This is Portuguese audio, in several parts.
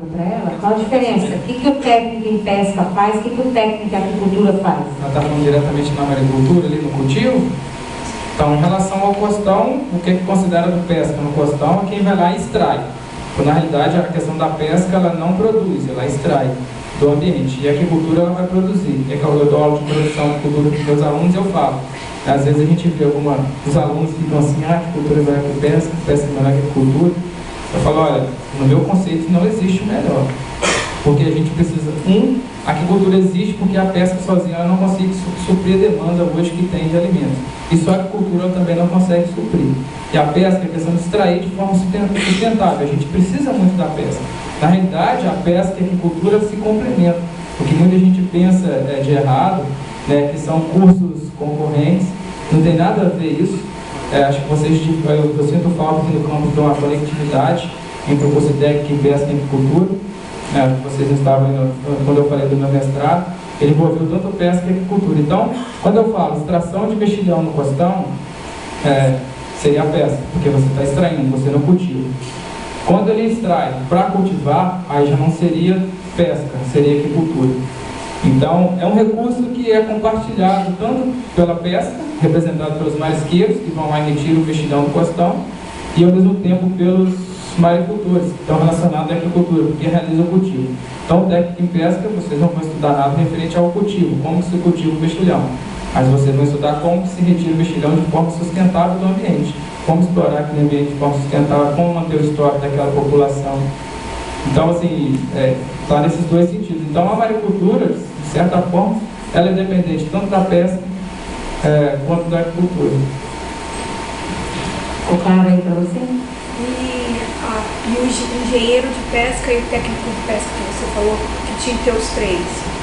Para ela, qual a diferença? O que o técnico em pesca faz? O que o técnico em agricultura faz? Ela está falando diretamente na maricultura, ali no cultivo. Então, em relação ao costão, o que é considerado pesca no costão é quem vai lá e extrai. Então, na realidade, a questão da pesca, ela não produz, ela extrai do ambiente. E a agricultura, ela vai produzir. É que eu dou aula de produção de cultura para os meus alunos e eu falo. Às vezes a gente vê os alunos ficam assim, a agricultura é melhor que pesca, pesca é melhor que agricultura. Eu falo, olha, no meu conceito não existe o melhor. Porque a gente precisa, a agricultura existe porque a pesca sozinha ela não consegue suprir a demanda hoje que tem de alimentos. E só a agricultura também não consegue suprir. E a pesca é a questão de extrair de forma sustentável. A gente precisa muito da pesca. Na realidade, a pesca e a agricultura se complementam. O que muita gente pensa de errado, né, que são cursos concorrentes, não tem nada a ver isso. Acho que vocês, eu sinto falta aqui no campo de uma conectividade entre o curso técnico em pesca e agricultura. Vocês estavam indo, quando eu falei do meu mestrado, ele envolveu tanto pesca e agricultura. Então, quando eu falo extração de mexilhão no costão, seria a pesca, porque você está extraindo, você não cultiva. Quando ele extrai para cultivar, aí já não seria pesca, seria agricultura. Então, é um recurso que é compartilhado tanto pela pesca, representado pelos marisqueiros, que vão lá e retiram o mexilhão do costão, e ao mesmo tempo pelos maricultores, que estão relacionados à agricultura, porque realizam o cultivo. Então, o técnico em pesca, vocês não vão estudar nada referente ao cultivo, como se cultiva o mexilhão. Mas vocês vão estudar como se retira o mexilhão de forma sustentável do ambiente, como explorar aquele ambiente de forma sustentável, como manter o estoque daquela população. Então, assim, está nesses dois sentidos. Então, a maricultura, de certa forma, ela é dependente tanto da pesca quanto da agricultura. Ficou claro aí para você? E o engenheiro de pesca e o técnico de pesca que você falou, que tinha que ter os três: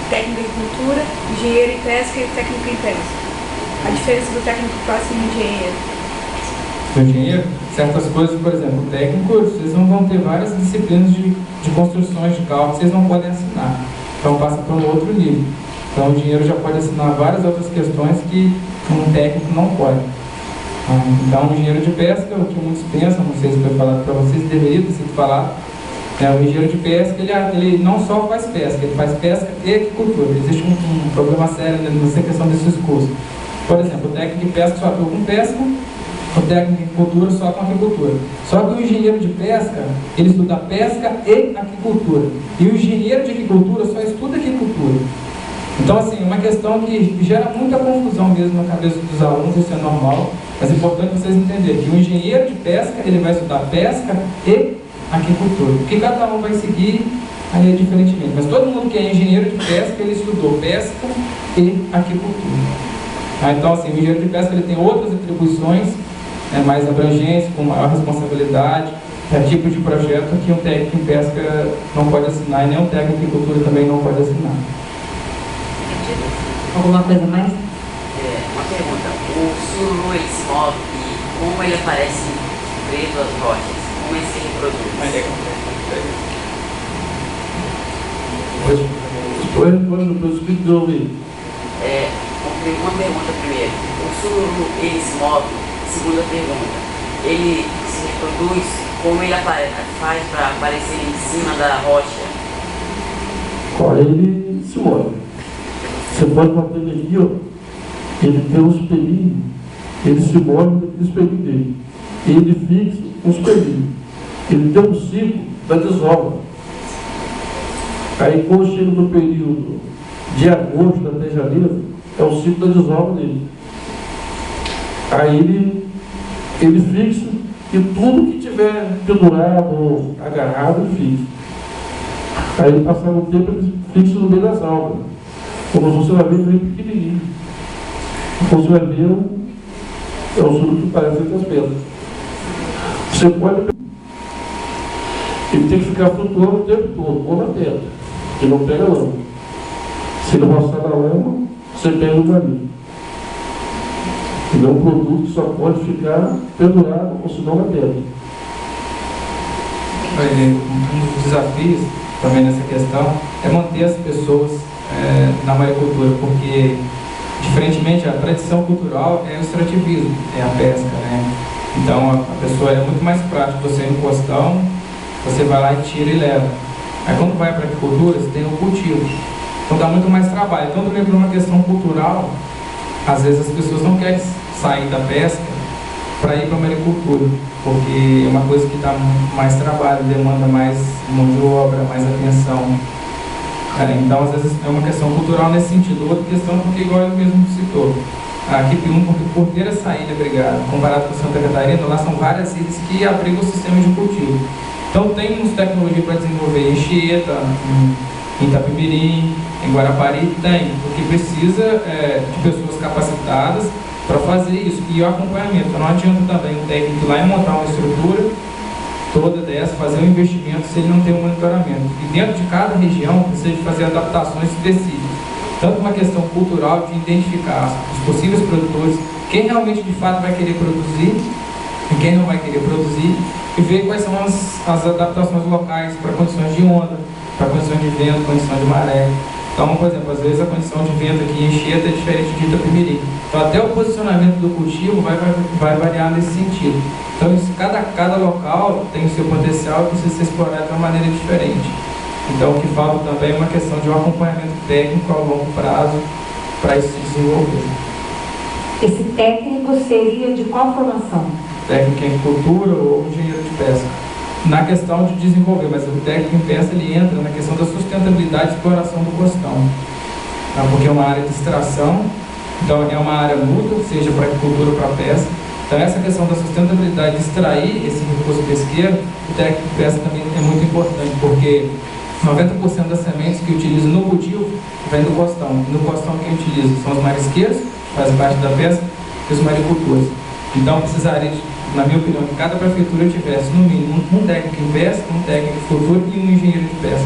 técnico em agricultura, engenheiro em pesca e técnico em pesca. A diferença do técnico clássico e do engenheiro? Do engenheiro, certas coisas, por exemplo, o técnico, vocês não vão ter várias disciplinas de construções de cálculo que vocês não podem assinar. Então passa para um outro nível. Então o engenheiro já pode assinar várias outras questões que um técnico não pode. Então o engenheiro de pesca, o que muitos pensam, não sei se foi falado para vocês, deveria ter sido falado, o engenheiro de pesca, ele não só faz pesca, ele faz pesca e agricultura. Existe um problema sério nessa questão desses cursos. Por exemplo, o técnico de pesca só atua com pesca, o técnico de agricultura só com agricultura. Só que o engenheiro de pesca, ele estuda pesca e agricultura. E o engenheiro de agricultura só estuda agricultura. Então, assim, é uma questão que gera muita confusão mesmo na cabeça dos alunos, isso é normal. Mas é importante vocês entenderem que o engenheiro de pesca, ele vai estudar pesca e agricultura. O que cada um vai seguir aí é diferentemente. Mas todo mundo que é engenheiro de pesca, ele estudou pesca e agricultura. Então, assim, o engenheiro de pesca ele tem outras atribuições mais abrangentes, com maior responsabilidade, tipo de projeto que um técnico em pesca não pode assinar e nem um técnico em agricultura também não pode assinar. Alguma coisa mais? Uma pergunta. O sururu ele se move e como ele aparece preso às rochas? Como ele se reproduz? Estou respondendo para os que de ouvir. Uma pergunta primeiro. O sururu ele se move? Segunda pergunta. Ele se reproduz? Como ele faz para aparecer em cima da rocha? Ele se move. Você pode bater aqui, ó. Ele tem um espelhinho, ele se move naquele espelhinho dele. Ele fixa um espelhinho. Ele tem um ciclo da desova. Aí quando chega no período de agosto até janeiro, é o ciclo da desova dele. Aí ele fixa e tudo que tiver pendurado ou agarrado, ele fixa. Aí passando o tempo, ele fixa no meio das algas. Quando você vai ver, ele vem pequenininho. Quando você vai ver, é o sururu que parece entre as pedras. Você pode... Ele tem que ficar flutuando o tempo todo, ou na pedra, que não pega lama. Se ele roçar na lama, você pega no galinho. Ele é um produto que só pode ficar pendurado, ou senão na pedra. Um dos desafios também nessa questão é manter as pessoas na maricultura, porque diferentemente a tradição cultural é o extrativismo, é a pesca, né? Então a pessoa é muito mais prática, você ir no costão, você vai lá e tira e leva. Aí quando vai para a agricultura, você tem o cultivo. Então dá muito mais trabalho. Então também por uma questão cultural, às vezes as pessoas não querem sair da pesca para ir para a agricultura, porque é uma coisa que dá mais trabalho, demanda mais mão de obra, mais atenção. Então às vezes é uma questão cultural nesse sentido. Outra questão porque, igual ele mesmo citou, aqui por ter essa ilha abrigada, comparado com Santa Catarina, lá são várias ilhas que abrigam o sistema de cultivo. Então temos tecnologia para desenvolver em Anchieta, em Itapemirim, em Guarapari, tem, porque precisa de pessoas capacitadas para fazer isso, e o acompanhamento. Então não adianta também o técnico ir lá e montar uma estrutura toda dessa, fazer um investimento se ele não tem um monitoramento. E dentro de cada região precisa de fazer adaptações específicas. Tanto uma questão cultural de identificar os possíveis produtores, quem realmente de fato vai querer produzir e quem não vai querer produzir, e ver quais são as adaptações locais para condições de onda, para condições de vento, condição de maré. Então, por exemplo, às vezes a condição de vento aqui em Anchieta é diferente de Itapemirim. Então, até o posicionamento do cultivo vai variar nesse sentido. Então, cada local tem o seu potencial e precisa ser explorado de uma maneira diferente. Então, o que falta também é uma questão de um acompanhamento técnico a longo prazo para isso se desenvolver. Esse técnico seria de qual formação? Técnico em agricultura ou engenheiro de pesca. Na questão de desenvolver, mas o técnico em pesca ele entra na questão da sustentabilidade e exploração do costão. Porque é uma área de extração, então é uma área mútua, seja para agricultura ou para pesca. Então essa questão da sustentabilidade de extrair esse recurso pesqueiro, o técnico em pesca também é muito importante, porque 90% das sementes que utiliza no cultivo vem do costão. E no costão quem utiliza são os marisqueiros, que fazem parte da pesca, e os maricultores. Então precisaria, na minha opinião, que cada prefeitura tivesse no mínimo um técnico em pesca, um técnico em cultura e um engenheiro de pesca,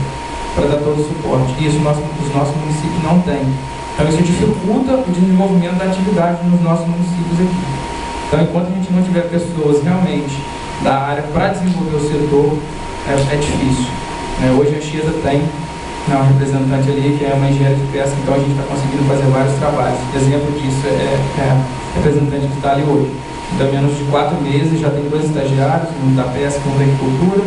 para dar todo o suporte. E isso os nossos municípios não têm. Então isso dificulta o desenvolvimento da atividade nos nossos municípios aqui. Então enquanto a gente não tiver pessoas realmente da área para desenvolver o setor, é difícil. Hoje a Anchieta tem uma representante ali que é uma engenheira de pesca, então a gente está conseguindo fazer vários trabalhos. Exemplo disso é a representante que está ali hoje. Então, em menos de 4 meses, já tem 2 estagiários, um da pesca e um da agricultura.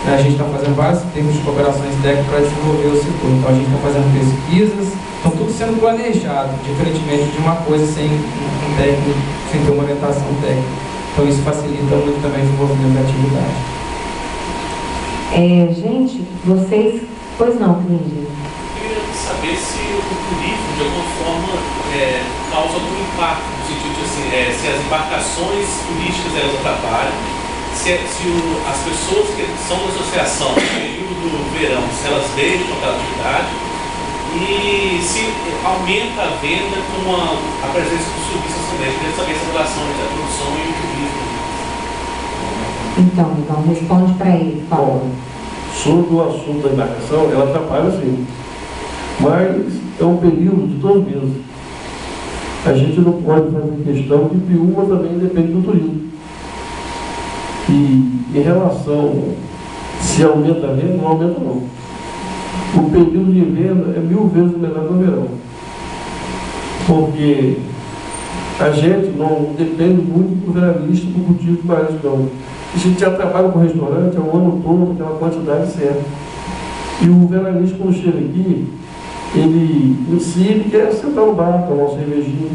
A gente está fazendo vários termos de cooperações técnicas para desenvolver o setor. Então, a gente está fazendo pesquisas, então tudo sendo planejado, diferentemente de uma coisa sem um técnico, sem ter uma orientação técnica. Então, isso facilita muito também o desenvolvimento da atividade. Gente, vocês... Pois não, Clíndia? Eu queria saber se o turismo, de alguma forma, causa algum impacto, no sentido de assim, se as embarcações turísticas elas atrapalham, se as pessoas que são da associação no período do verão, se elas deixam aquela atividade, e se aumenta a venda com a presença dos turistas também. Eu queria saber essa relação entre a produção e o turismo. Então, responde para ele, Paulo. Bom, sobre o assunto da embarcação, ela atrapalha sim, mas é um período de 2 meses. A gente não pode fazer questão que Piúma também depende do turismo. E em relação se aumenta a venda, não aumenta não. O período de venda é 1000 vezes menor que o verão. Porque a gente não depende muito do veranista do cultivo de marisco, não. A gente já trabalha com restaurante há um ano todo, aquela quantidade certa. E o veranista, quando chega aqui, ele quer sentar no bar, tomar uma cervejinha,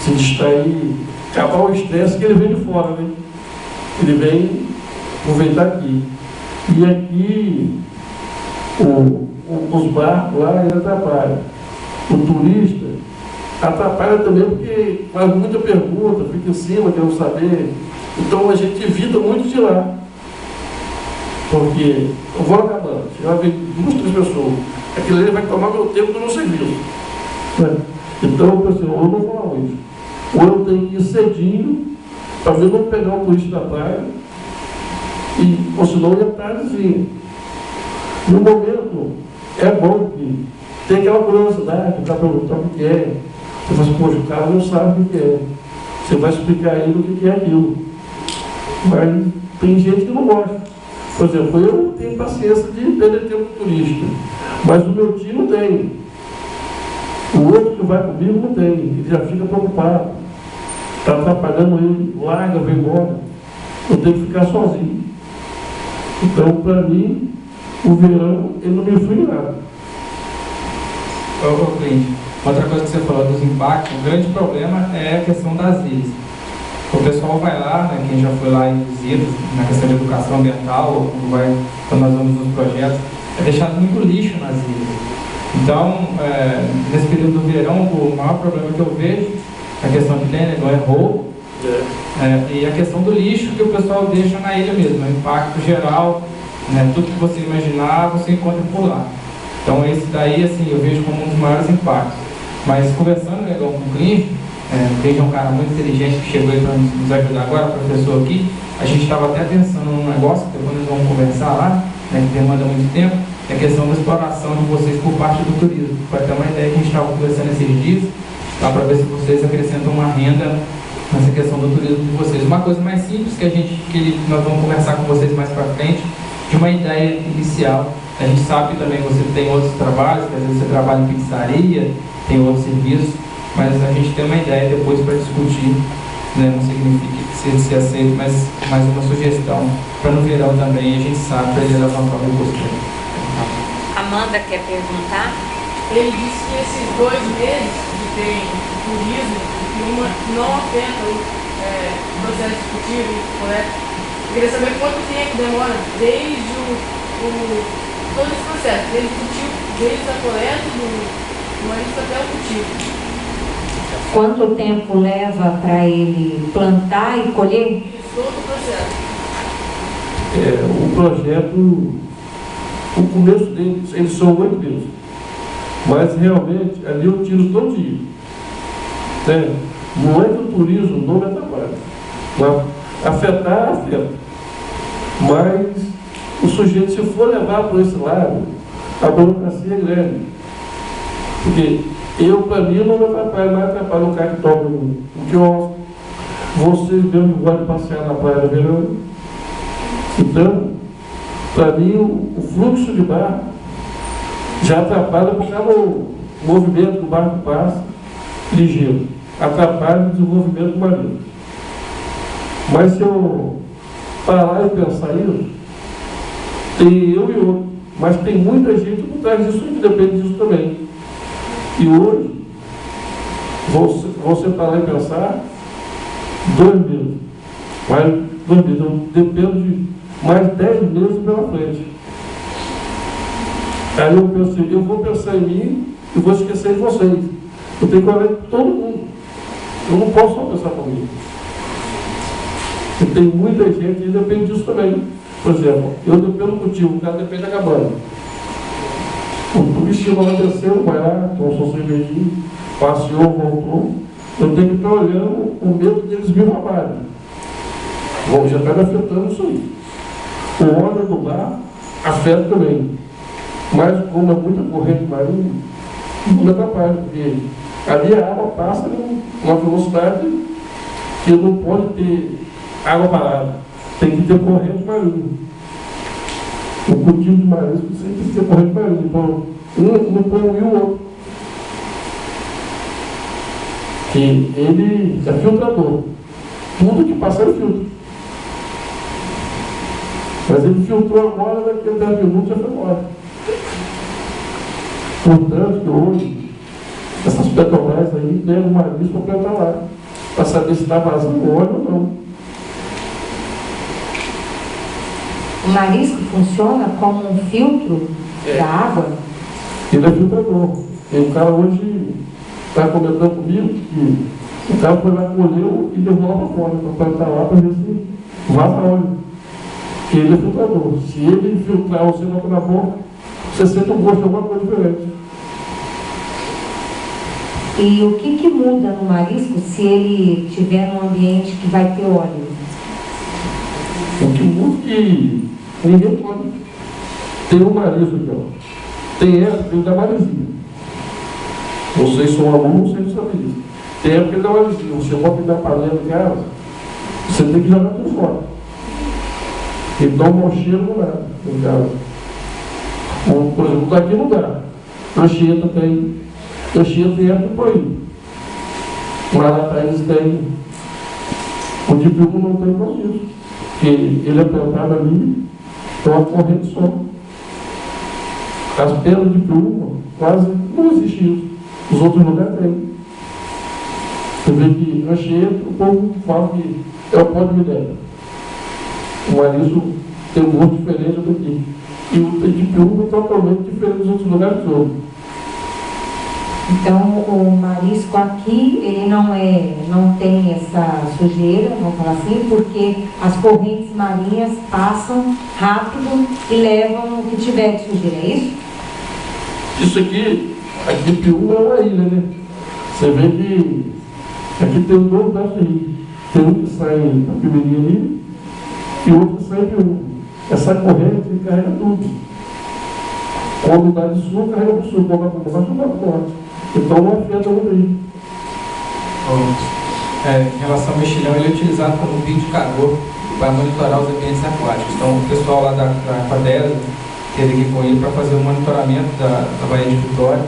se distrair, acabar o estresse que ele vem de fora, né? Ele vem aproveitar aqui. E aqui, os barcos lá, ele atrapalha. O turista atrapalha também porque faz muita pergunta, fica em cima, querendo saber. Então a gente evita muito de lá. Porque eu vou acabando, se vai ver 2, 3 pessoas, aquilo ali vai tomar meu tempo do meu serviço. Né? Então eu pensei, eu não vou lá hoje. Ou eu tenho que ir cedinho, para ver não pegar o turista da praia, ou senão ia tardezinho. No momento, é bom que tem aquela curiosidade para perguntar o que é. Você fala assim, poxa, o cara não sabe o que é. Você vai explicar a ele o que é aquilo. Mas tem gente que não gosta. Por exemplo, eu não tenho paciência de perder tempo com turista, mas o meu tio não tem. O outro que vai comigo não tem, ele já fica preocupado. Está atrapalhando ele, larga, vem embora. Eu tenho que ficar sozinho. Então, para mim, o verão, ele não me influi nada. Ô, Clínio, outra coisa que você falou dos impactos, o grande problema é a questão das ilhas. O pessoal vai lá, né, quem já foi lá em visitas, na questão de educação ambiental, ou quando nós vamos nos projetos, é deixado muito lixo nas ilhas. Então, nesse período do verão, o maior problema que eu vejo, a questão que tem, né, não é roubo, e a questão do lixo que o pessoal deixa na ilha mesmo, o impacto geral, né, tudo que você imaginar, você encontra por lá. Então, esse daí, assim, eu vejo como um dos maiores impactos. Mas, conversando, né, com o Clínio, Clínio é um cara muito inteligente que chegou aí para nos ajudar agora, professor aqui. A gente estava até pensando num negócio, que depois nós vamos conversar lá, né, que demanda muito tempo, é a questão da exploração de vocês por parte do turismo. Para ter uma ideia, que a gente estava conversando esses dias, dá para ver se vocês acrescentam uma renda nessa questão do turismo de vocês. Uma coisa mais simples que nós vamos conversar com vocês mais para frente, de uma ideia inicial. A gente sabe também que você tem outros trabalhos, que às vezes você trabalha em pizzaria, tem outros serviços, mas a gente tem uma ideia depois para discutir, né? Não significa que se aceite, mas mais uma sugestão para no verão também, a gente sabe, para ele levantar o recurso. Amanda quer perguntar? Ele disse que esses 2 meses que tem turismo não afeta o processo discutivo e correto. Eu queria saber quanto tempo demora desde todo esse processo, desde o cultivo, desde a coleta do marisco até o cultivo. Quanto tempo leva para ele plantar e colher? Isso, todo o processo. O projeto, o começo dele, eles são 8 meses. Mas realmente, ali eu tiro todo dia. Não é que o turismo não me atrapalha. Mas afetar, afeta. Mas o sujeito, se for levar por esse lado, a burocracia é grande. Porque para mim, não me atrapalha, mas atrapalha o cara que toma um quiosque. Vocês mesmo gostam de passear na praia no verão. Então, para mim, o fluxo de barco já atrapalha por causa do movimento que o barco passa, ligeiro. Atrapalha o desenvolvimento do marinho. Mas se eu parar e pensar isso, tem eu e outro. Mas tem muita gente por trás disso que depende disso também. E hoje, você parar e pensar, 2 meses. Mais 2 meses. Eu dependo de mais 10 meses pela frente. Aí eu pensei, eu vou pensar em mim e vou esquecer de vocês. Eu tenho que olhar de todo mundo. Eu não posso só pensar comigo. E tem muita gente que depende disso também. Por exemplo, eu dependo do cultivo, o cara depende da cabana. O bichinho lá desceu, vai lá, tomou sua cervejinha, passeou, voltou. Eu tenho que estar olhando o medo deles me roubarem. Bom, já está me afetando isso aí. O óleo do mar afeta também. Mas como é muita corrente marinha, não me atrapalha, porque ali a água passa numa velocidade que não pode ter água parada. Tem que ter corrente marinha. O cultivo de marisco sempre tem que ter corrente marinha. Então, um põe o outro. Que ele é filtrador. Tudo que passa é filtro. Mas ele filtrou agora, daqui a 10 minutos já foi embora. Portanto, que hoje, essas Petrobras aí deram uma lista para plantar lá, para saber se está vazando óleo ou não. O marisco funciona como um filtro da água? Ele é filtrador. E o cara hoje está comentando comigo que o cara foi lá, colheu e levou lá para fora, para plantar lá para ver se vaza óleo. Porque ele é filtrador. Se ele filtrar você coloca na boca, você sente um gosto de alguma coisa diferente. E o que muda no marisco se ele estiver num ambiente que vai ter óleo? O que muda é que ninguém pode. Tem um marisco aqui, ó. Tem época que ele dá maresia. Vocês são alunos, vocês sabem disso. Tem época que ele dá maresia. Você bota na panela em casa, você tem que jogar tudo fora. Ele dá um mau cheiro, não dá em casa. Por exemplo, daqui não dá. Anchieta tem. Anchieta tem época por aí. Marataízes tem. O Tipiúco não tem por isso. Porque ele é plantado ali uma corrente só. As pedras de pluma, quase não existe isso. Os outros lugares têm. Você vê que Anchieta, o povo fala que é o pó de minério. Mas isso tem um gosto diferente daqui. E o de pluma é totalmente diferente dos outros lugares todos. Então, o marisco aqui, ele não tem essa sujeira, vamos falar assim, porque as correntes marinhas passam rápido e levam o que tiver de sujeira, é isso? Isso aqui de Piúma é uma ilha, né? Você vê que aqui tem dois braços de rio. Tem um que sai da Piumirinha ali e outro que sai de Piúma. Essa corrente carrega tudo. Quando dá de sul, carrega para o sul, quando dá para o norte, dá para o norte. Então não afeta muito aí. Em relação ao mexilhão, ele é utilizado como indicador para monitorar os ambientes aquáticos. Então, o pessoal lá da Aquadesa teve aqui com ele para fazer o monitoramento da Baía de Vitória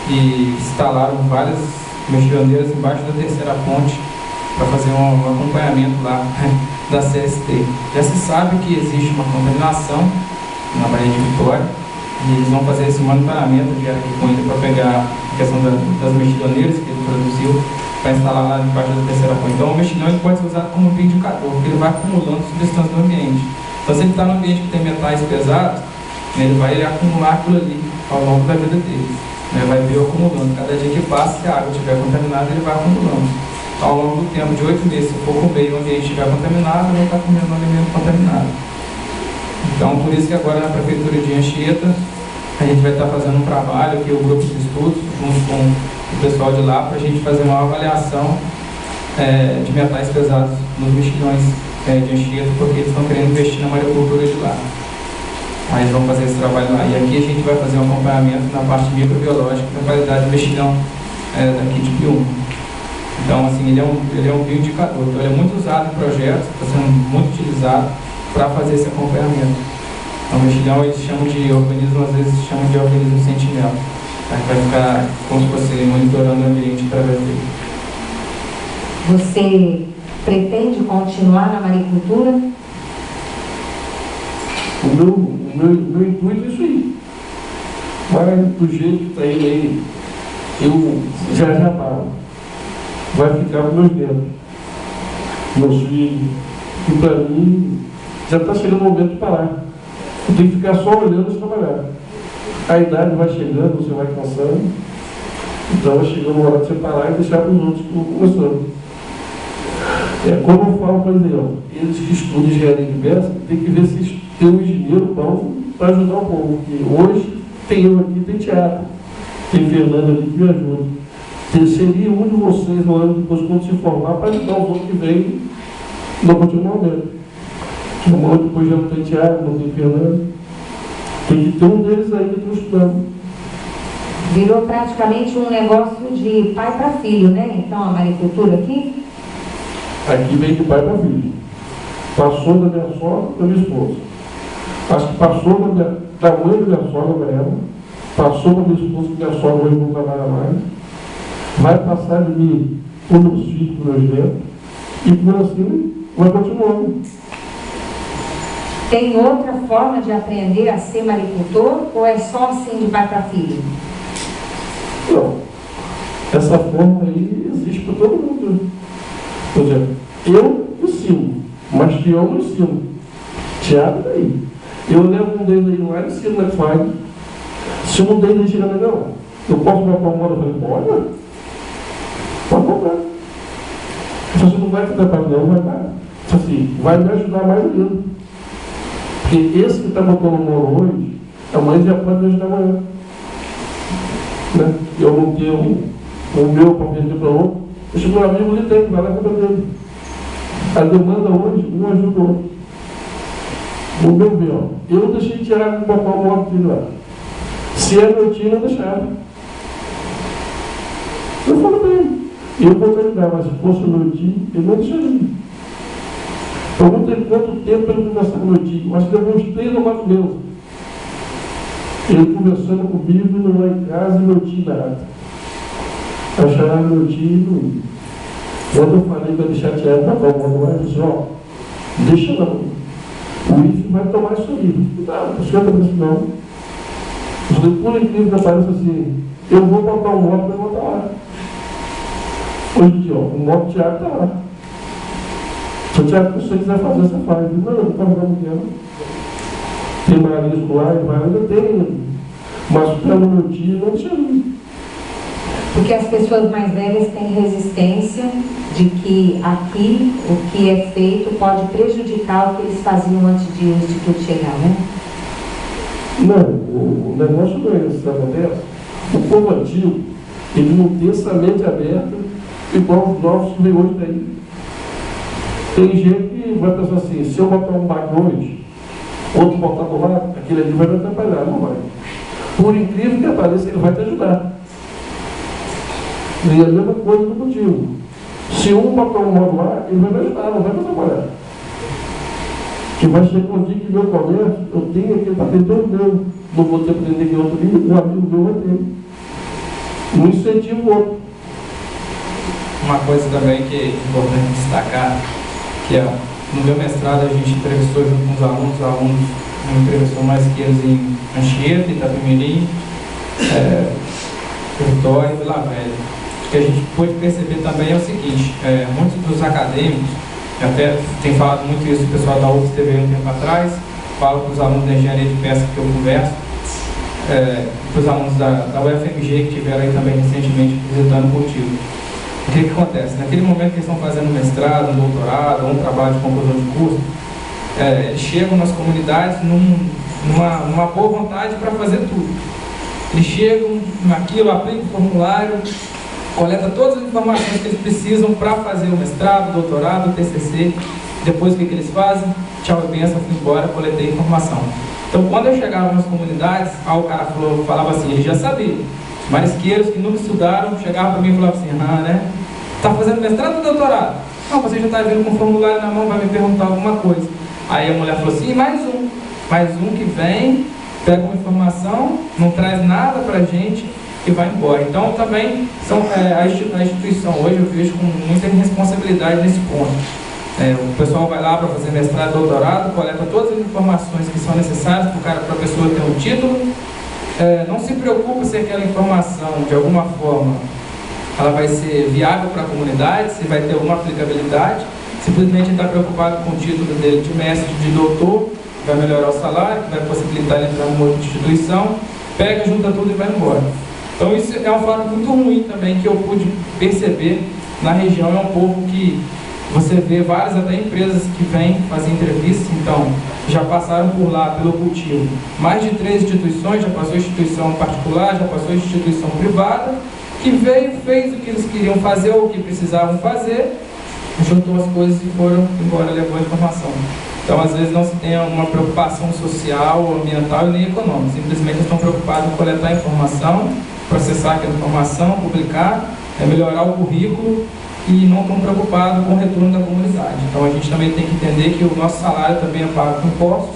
e instalaram várias mexilhoneiras embaixo da terceira ponte para fazer um acompanhamento lá da CST. Já se sabe que existe uma contaminação na Baía de Vitória e eles vão fazer esse monitoramento de aqui com ele para pegar a questão das mexilhoneiras que ele produziu para instalar lá embaixo da terceira ponte. Então o mexilhão ele pode ser usado como indicador, porque ele vai acumulando substâncias no ambiente. Então se ele está no ambiente que tem metais pesados, ele vai acumular aquilo ali ao longo da vida dele. Vai bioacumulando. Cada dia que passa, se a água estiver contaminada, ele vai acumulando. Então, ao longo do tempo de 8 meses, se for comer e o ambiente estiver contaminado, ele vai estar comendo um alimento contaminado. Então, por isso que agora na Prefeitura de Anchieta, a gente vai estar fazendo um trabalho aqui, o grupo de estudos, junto com o pessoal de lá, para a gente fazer uma avaliação de metais pesados nos mexilhões de Anchieta, porque eles estão querendo investir na maricultura de lá. Aí eles vão fazer esse trabalho lá. E aqui a gente vai fazer um acompanhamento na parte microbiológica da qualidade do mexilhão daqui de Piúma. Então, assim, ele é um bioindicador. Então, ele é muito usado em projetos, está sendo muito utilizado para fazer esse acompanhamento. Então, o mexilhão eles chamam de organismo, às vezes chamam de organismo sentinela. A gente vai ficar como se fosse monitorando o ambiente através dele. Você pretende continuar na maricultura? O meu intuito é isso aí. Mas do jeito que está indo aí, eu já paro. Vai ficar com meus netos, meus filhos. E para mim, já está chegando o momento de parar. Eu tenho que ficar só olhando e trabalhar. A idade vai chegando, você vai cansando. Então vai chegando a hora de você parar e deixar para os outros que estão começando. Como eu falo para eles que estudam engenharia de pesca, tem que ver se tem um engenheiro bom para ajudar o povo. Porque hoje tem eu aqui, tem Tiago, tem Fernando ali que me ajuda. Seria um de vocês, no ano depois, quando se formar, para ajudar os outros que vêm no continuamento. No ano depois já não tem Tiago, não tem Fernando. Tem que ter um deles aí que estão estudando. Virou praticamente um negócio de pai para filho, né? Então, a maricultura aqui? Aqui vem de pai para filho. Passou da minha sogra para minha esposa. Acho que passou da mãe da minha sogra para ela. Passou da minha esposa, que minha sogra hoje não trabalha mais. Vai passar de mim para os meus filhos, para os meus netos. E por assim vai continuando. Tem outra forma de aprender a ser maricultor ou é só assim de pai para filho? Não. Essa forma aí existe para todo mundo. Por exemplo, eu ensino, mas eu não ensino. Tiago daí. Eu levo um deles aí lá e ensino como é que faz. Se um deles chegar na não, eu posso comprar uma moda? Eu falei, pode comprar. Se você não vai ficar para não vai dar. Assim, vai me ajudar mais ainda. Porque esse que está botando o moro hoje, amanhã já pode me ajudar amanhã. Né? Eu não tenho o meu para vender para outro. Deixa o meu amigo ali tem, vai lá comprar dele. A demanda hoje, um ajuda o outro. O meu bem, ó. Eu deixei de tirar com o papai o moto dele lá. Se é meu tio, eu deixava. Eu falo para ele. Eu vou te ajudar, mas se fosse o meu tio, ele não deixaria. Perguntei quanto tempo ele conversou com o meu tio. Mas levou uns 3 ou 4 meses. Ele conversando comigo, indo lá em casa e meu tio nada. Acharam meu tio e não ia. Quando eu falei para deixar tirar para o moto lá, ele disse, ó, deixa não. O IFE vai tomar isso aí. Não, o senhor está pensando, não. Eu falei, por incrível que pareça assim, eu vou botar um moto para botar lá. Hoje aqui, ó, o moto do Tiago está lá. Se o Tiago, se você quiser fazer, você faz. Eu não, não faz não, quero. Tem Marisco lá, mas ainda tem. Mas pelo meu tio, não chegou. Porque as pessoas mais velhas têm resistência de que aqui o que é feito pode prejudicar o que eles faziam antes de o Instituto chegar, né? Não, o negócio não é isso que acontece. O povo antigo, ele não tem essa mente aberta igual os novos que vem hoje daí. Tem gente que vai pensar assim, se eu botar um baque hoje, outro botar do lado, aquele ali vai me atrapalhar, não vai. Por incrível que pareça, ele vai te ajudar. E a mesma coisa do motivo. Se um botar um modo lá, ele vai me ajudar, não vai me atrapalhar. Que vai chegar um dia que meu comércio, eu tenho aquele patente todo meu, não vou ter aprender que outro livro, um amigo meu vai ter. Um incentivo outro. Uma coisa também que é importante destacar, que é, no meu mestrado a gente entrevistou junto com os alunos entrevistou mais que eles em Anchieta, Itapemirim, Vitória e Vila Velha. O que a gente pôde perceber também é o seguinte, muitos dos acadêmicos, até tem falado muito isso, o pessoal da UFTV um tempo atrás, falo para os alunos da engenharia de pesca que eu converso, para os alunos da UFMG que estiveram aí também recentemente visitando o cultivo. O que acontece? Naquele momento que eles estão fazendo mestrado, doutorado, ou um trabalho de conclusão de curso, eles chegam nas comunidades numa boa vontade para fazer tudo. Eles chegam naquilo, aplicam o formulário, coleta todas as informações que eles precisam para fazer o mestrado, o doutorado, o TCC. Depois o que eles fazem? Tchau e benção, fui embora, coletei informação. Então quando eu chegava nas comunidades, o cara falava assim, ele já sabia. Os marisqueiros que nunca estudaram chegavam para mim e falavam assim, né? Está fazendo mestrado ou doutorado? Não, você já está vindo com o formulário na mão, vai me perguntar alguma coisa. Aí a mulher falou assim, mais um que vem, pega uma informação, não traz nada para a gente e vai embora. Então também a instituição hoje eu vejo com muita responsabilidade nesse ponto. O pessoal vai lá para fazer mestrado, doutorado, coleta todas as informações que são necessárias para a pessoa ter um título, não se preocupa se aquela informação de alguma forma ela vai ser viável para a comunidade, se vai ter alguma aplicabilidade. Simplesmente está preocupado com o título dele de mestre, de doutor, que vai melhorar o salário, que vai possibilitar ele entrar numa outra instituição, pega, junta tudo e vai embora. Então isso é um fato muito ruim também que eu pude perceber na região. É um povo que você vê várias até empresas que vêm fazer entrevistas, então já passaram por lá pelo cultivo. Mais de 3 instituições, já passou instituição particular, já passou instituição privada, que veio, fez o que eles queriam fazer ou o que precisavam fazer, juntou as coisas e foram embora, levou a informação. Então, às vezes, não se tem uma preocupação social, ambiental e nem econômica. Simplesmente estão preocupados em coletar a informação, processar aquela informação, publicar, melhorar o currículo e não estão preocupados com o retorno da comunidade. Então, a gente também tem que entender que o nosso salário também é pago com impostos,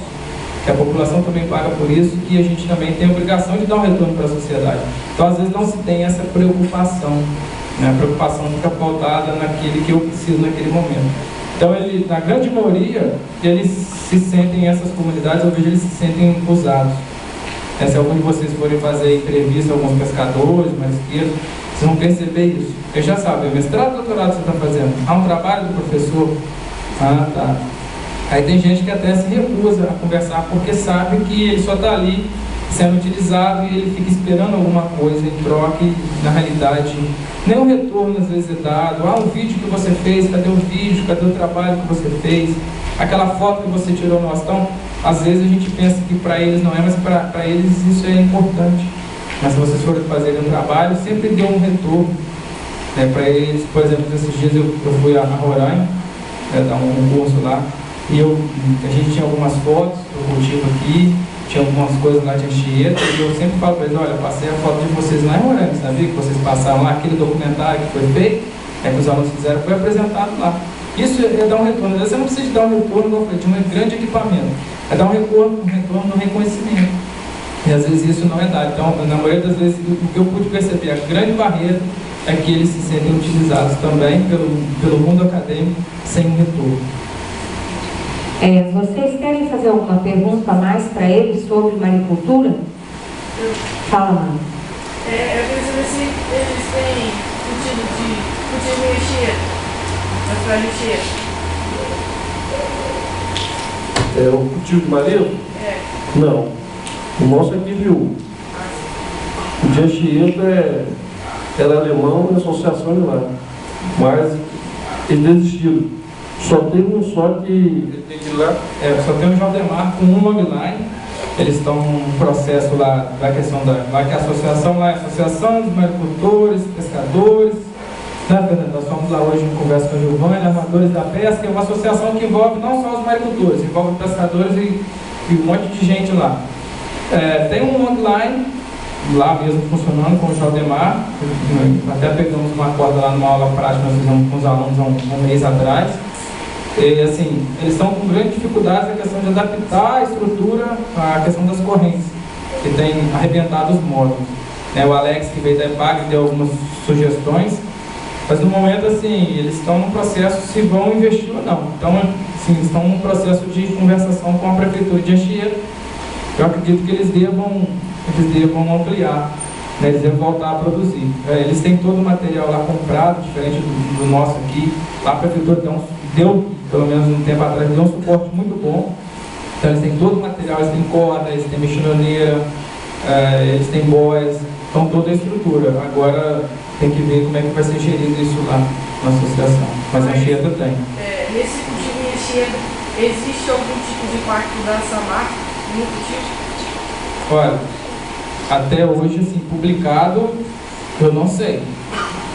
que a população também paga por isso, e a gente também tem a obrigação de dar um retorno para a sociedade. Então, às vezes, não se tem essa preocupação. A preocupação fica pautada naquele que eu preciso naquele momento. Então, na grande maioria, eles se sentem, essas comunidades, eu vejo eles se sentem usados. Se algum de vocês forem fazer entrevista a alguns pescadores, marisqueiros, vocês vão perceber isso. Eles já sabem, mestrado, doutorado você está fazendo? Há um trabalho do professor? Tá. Aí tem gente que até se recusa a conversar porque sabe que ele só está ali sendo utilizado e ele fica esperando alguma coisa em troca e, na realidade, nem um retorno às vezes é dado. Um vídeo que você fez, cadê o vídeo, cadê o trabalho que você fez, aquela foto que você tirou no astão. Às vezes a gente pensa que para eles não é, mas para eles isso é importante. Mas se vocês forem fazer um trabalho, sempre dê um retorno para eles. Por exemplo, esses dias eu fui a Roraima, dar um curso lá, e a gente tinha algumas fotos do cultivo aqui, tinha algumas coisas lá de Anchieta, e eu sempre falo para eles, olha, passei a foto de vocês lá em Roraima, sabia? Que vocês passaram lá, aquele documentário que foi feito, que os alunos fizeram, foi apresentado lá. Isso é dar um retorno. Às vezes você não precisa de dar um retorno, como eu falei, de um grande equipamento. É dar um retorno no reconhecimento. E às vezes isso não é dado. Então, na maioria das vezes, o que eu pude perceber, a grande barreira é que eles se sentem utilizados também pelo mundo acadêmico sem um retorno. Vocês querem fazer alguma pergunta a mais para eles sobre maricultura? Fala, mãe. Eu queria saber se eles têm cultivo de lixeira, para lixeira. O cultivo de marisco? Não. O nosso aqui viu. O de Anchieta era alemão e associação de lá. Mas eles desistiram. Só tem um só que lá. Só tem o Jaldemar com um logline. Eles estão num processo lá da questão lá que a associação lá é a Associação dos Maricultores, Pescadores. Nós fomos lá hoje em conversa com a Giovana, Armadores da Pesca, é uma associação que envolve não só os maricultores, envolve pescadores e um monte de gente lá. Tem um logline lá mesmo funcionando com o Jaldemar, até pegamos uma corda lá numa aula prática que nós fizemos com os alunos há um mês atrás. E, assim, eles estão com grande dificuldade na questão de adaptar a estrutura à questão das correntes, que tem arrebentado os módulos. O Alex, que veio da EPAG, deu algumas sugestões, mas no momento, assim, eles estão no processo se vão investir ou não. Então, assim, estão num processo de conversação com a Prefeitura de Anchieta. Eu acredito que eles devam ampliar, eles devem voltar a produzir. Eles têm todo o material lá comprado, diferente do nosso aqui. Lá a Prefeitura deu, pelo menos um tempo atrás, deu um suporte muito bom. Então eles têm todo o material, eles têm corda, eles têm mexilhoneira, eles têm boias, então toda a estrutura. Agora tem que ver como é que vai ser gerido isso lá na associação. Mas a Anchieta tem. Nesse cultivo em Anchieta, existe algum tipo de impacto da SAMAR no cultivo? Olha, até hoje, assim, publicado, eu não sei.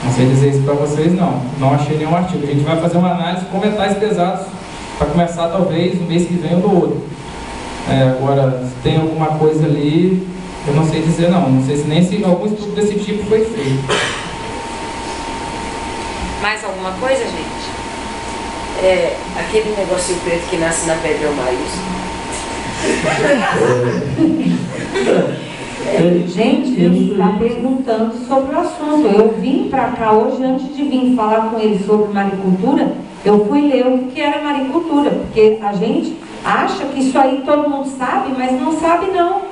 Não sei dizer isso para vocês, não. Não achei nenhum artigo. A gente vai fazer uma análise com metais pesados para começar, talvez, no mês que vem ou no outro. Agora, se tem alguma coisa ali, eu não sei dizer, não. Não sei se algum estudo desse tipo foi feito. Mais alguma coisa, gente? Aquele negocinho preto que nasce na pedra é o marisco. Gente, ele está perguntando sobre o assunto. Eu vim para cá hoje, antes de vir falar com ele sobre maricultura, eu fui ler o que era maricultura, porque a gente acha que isso aí todo mundo sabe, mas não sabe não.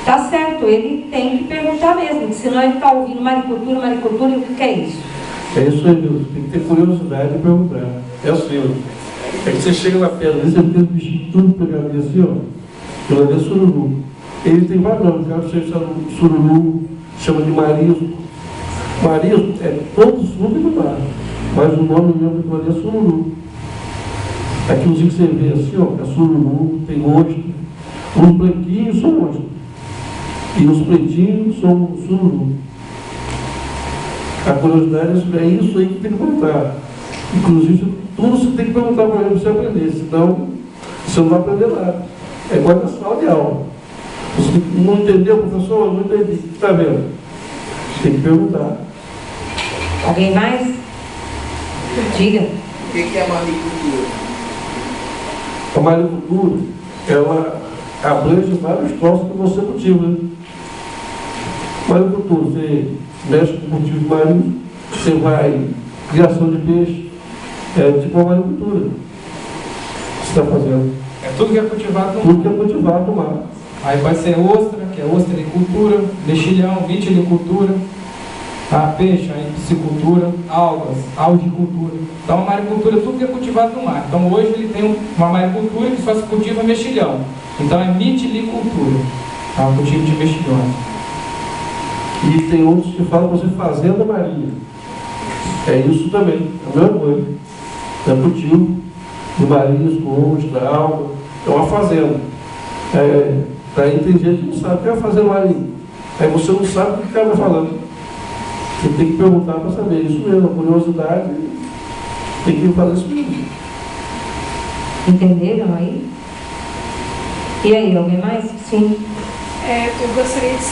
Tá certo, ele tem que perguntar mesmo, senão ele está ouvindo maricultura, e o que é isso? É isso aí, Deus. Tem que ter curiosidade de perguntar. É o seu. É que você chega na pedra, você tem um bichinho tudo pegadinho assim, ó. Aquilo ali é sururu. Ele tem vários nomes, cara, você chama de sururu, chama de marisco. Marisco é todo fundo do mar, mas o nome mesmo do ali é sururu. Aquilo que você vê assim, ó, é sururu, tem monstro. Os branquinhos são monstros. E os pretinhos são sururu. A curiosidade é isso aí que tem que perguntar. Inclusive, tudo você tem que perguntar para ele para você aprender, senão você não vai aprender nada. É igual na sala de aula. Você não entendeu, professor? Não entendi. Está vendo? Tem que perguntar. Alguém mais? Diga. O que é a maricultura? A maricultura, ela abrange vários troços que você cultiva, né? Maricultura, você mexe com cultivo de marisco, você vai criação de peixe, tipo a maricultura que você está fazendo. Tudo que é cultivado no mar. Tudo que é cultivado no mar. Aí pode ser ostra, que é ostrecultura, mexilhão, vitilicultura, peixe, aí piscicultura, algas, algicultura. Então a maricultura, tudo que é cultivado no mar. Então hoje ele tem uma maricultura que só se cultiva mexilhão. Então é mitilicultura, o cultivo de mexilhões. E tem outros que falam para você fazenda marinha. É isso também, é a mesma coisa. É cultivo de marisco, ostra, alga, é uma fazenda. Daí tem gente que não sabe o que é fazenda marinha. Aí você não sabe o que o cara está falando. Você tem que perguntar para saber. Isso mesmo, a curiosidade tem que fazer isso mesmo. Entenderam aí? E aí, alguém mais? Sim. Eu gostaria de saber